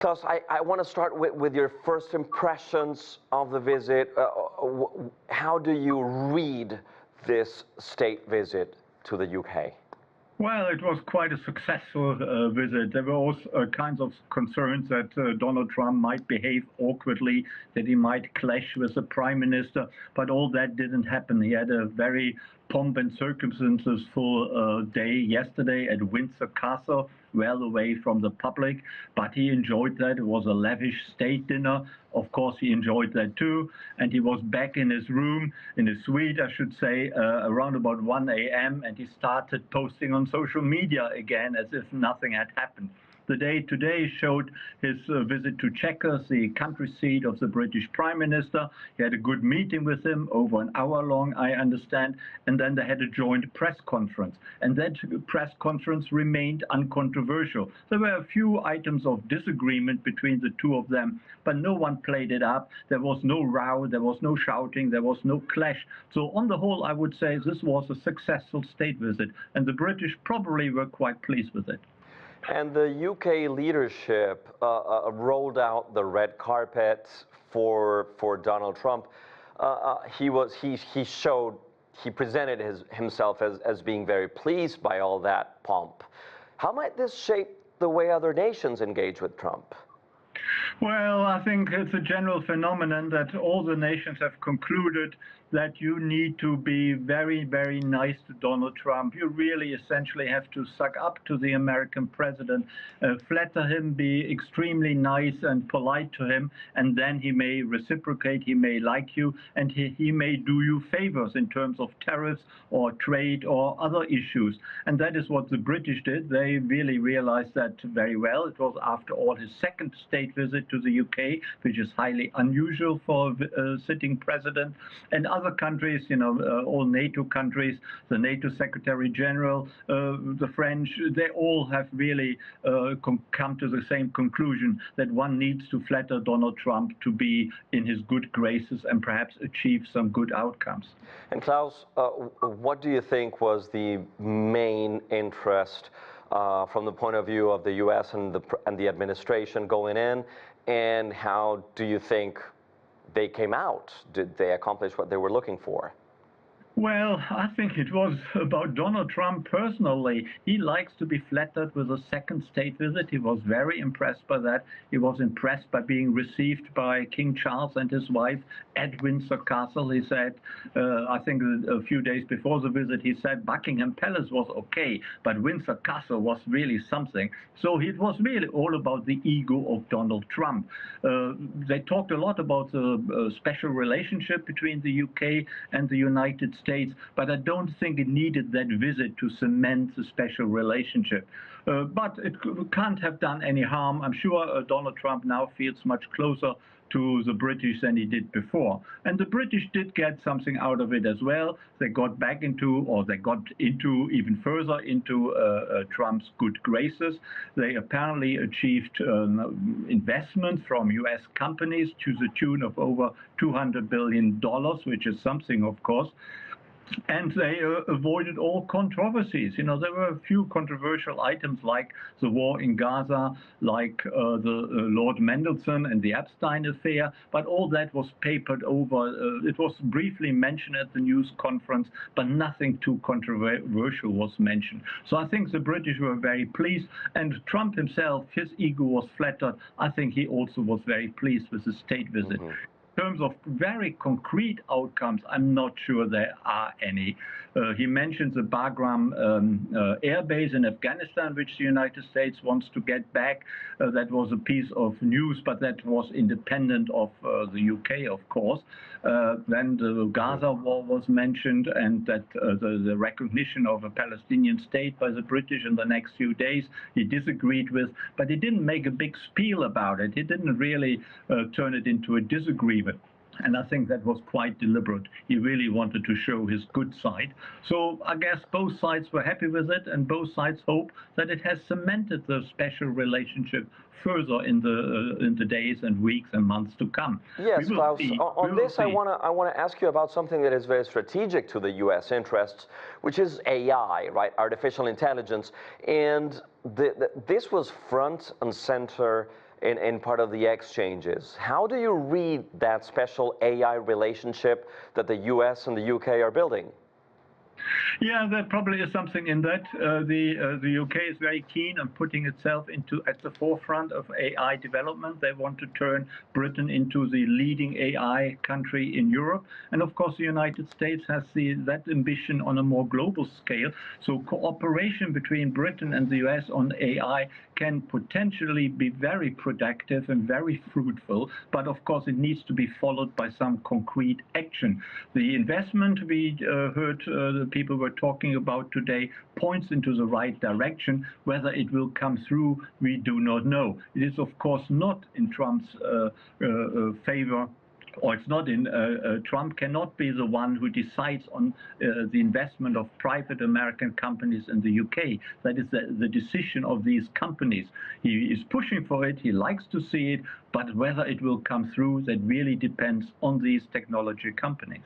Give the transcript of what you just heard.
Klaus, I want to start with your first impressions of the visit. How do you read this state visit to the UK? Well, it was quite a successful visit. There were all kinds of concerns that Donald Trump might behave awkwardly, that he might clash with the Prime Minister, but all that didn't happen. He had a very pomp and circumstances full day yesterday at Windsor Castle, well away from the public, but he enjoyed that. It was a lavish state dinner. Of course, he enjoyed that too. And he was back in his room, in his suite, I should say, around about 1 a.m. And he started posting on social media again as if nothing had happened. The day today showed his visit to Chequers, the country seat of the British Prime Minister. He had a good meeting with him, over an hour long, I understand, and then they had a joint press conference. And that press conference remained uncontroversial. There were a few items of disagreement between the two of them, but no one played it up. There was no row, there was no shouting, there was no clash. So on the whole, I would say this was a successful state visit, and the British probably were quite pleased with it. And the UK leadership rolled out the red carpet for Donald Trump. He presented himself as being very pleased by all that pomp. How might this shape the way other nations engage with Trump? Well, I think it's a general phenomenon that all the nations have concluded that you need to be very, very nice to Donald Trump. You really essentially have to suck up to the American president, flatter him, be extremely nice and polite to him, and then he may reciprocate, he may like you, and he may do you favors in terms of tariffs or trade or other issues. And that is what the British did. They really realized that very well. It was, after all, his second state visit to the UK, which is highly unusual for a sitting president. And other countries, all NATO countries, the NATO Secretary General, the French, they all have really come to the same conclusion that one needs to flatter Donald Trump to be in his good graces and perhaps achieve some good outcomes. And Klaus, what do you think was the main interest from the point of view of the U.S. and the administration going in, and how do you think they came out? Did they accomplish what they were looking for? Well, I think it was about Donald Trump personally. He likes to be flattered with a second state visit. He was very impressed by that. He was impressed by being received by King Charles and his wife at Windsor Castle. He said, I think a few days before the visit, he said Buckingham Palace was okay, but Windsor Castle was really something. So it was really all about the ego of Donald Trump. They talked a lot about the special relationship between the UK and the United States, but I don't think it needed that visit to cement the special relationship. But it can't have done any harm. I'm sure Donald Trump now feels much closer to the British than he did before. And the British did get something out of it as well. They got back into, or they got into even further into Trump's good graces. They apparently achieved investment from US companies to the tune of over $200 billion, which is something, of course. And they avoided all controversies. There were a few controversial items like the war in Gaza, like the Lord Mendelsohn and the Epstein affair, but all that was papered over. It was briefly mentioned at the news conference, but nothing too controversial was mentioned. So I think the British were very pleased, and Trump himself, his ego was flattered. I think he also was very pleased with the state visit. Mm-hmm. In terms of very concrete outcomes, I'm not sure there are any. He mentions the Bagram air base in Afghanistan, which the United States wants to get back. That was a piece of news, but that was independent of the UK, of course. Then the Gaza war was mentioned, and that the recognition of a Palestinian state by the British in the next few days he disagreed with, but he didn't make a big spiel about it. He didn't really turn it into a disagreement. And I think that was quite deliberate. He really wanted to show his good side. So I guess both sides were happy with it, and both sides hope that it has cemented the special relationship further in the days and weeks and months to come. Yes, Klaus, on this I want to ask you about something that is very strategic to the U.S. interests, which is AI, right? Artificial intelligence. And this was front and center in part of the exchanges. How do you read that special AI relationship that the US and the UK are building? Yeah, there probably is something in that. The UK is very keen on putting itself at the forefront of AI development. They want to turn Britain into the leading AI country in Europe. And of course, the United States has that ambition on a more global scale. So cooperation between Britain and the US on AI can potentially be very productive and very fruitful. But of course, it needs to be followed by some concrete action. The investment we heard the people were talking about today points into the right direction. Whether it will come through, we do not know. It is, of course, not in Trump's favor, or it's not in, Trump cannot be the one who decides on the investment of private American companies in the UK. That is the decision of these companies. He is pushing for it, he likes to see it, but whether it will come through, that really depends on these technology companies.